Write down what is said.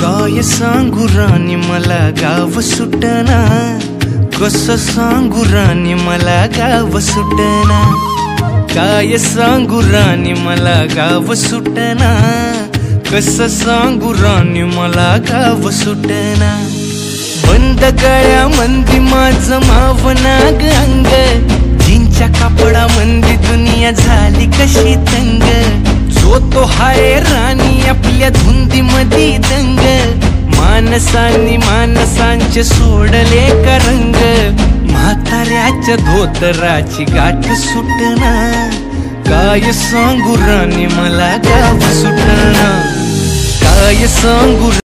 काय सांगू राणी मला गाव सुटना, कसं सांगू राणी मला गाव सुटना। काय सांगू राणी मला गाव सुटना, कसं सांगू राणी मला गाव सुटना। बंद गळ्यामंदी माझं मावना ग अंग, जीनच्या कापडामंदी दुनिया झाली कशी तंग। जो तो हाय राणी आपल्या धुंदीमधी दंग, माणसांनी माणसांचे सोडले का रंग। म्हाताऱ्याच्या धोतराची गाठ सुटना, काय सांगू राणी मला गाव सुटना। काय सांगू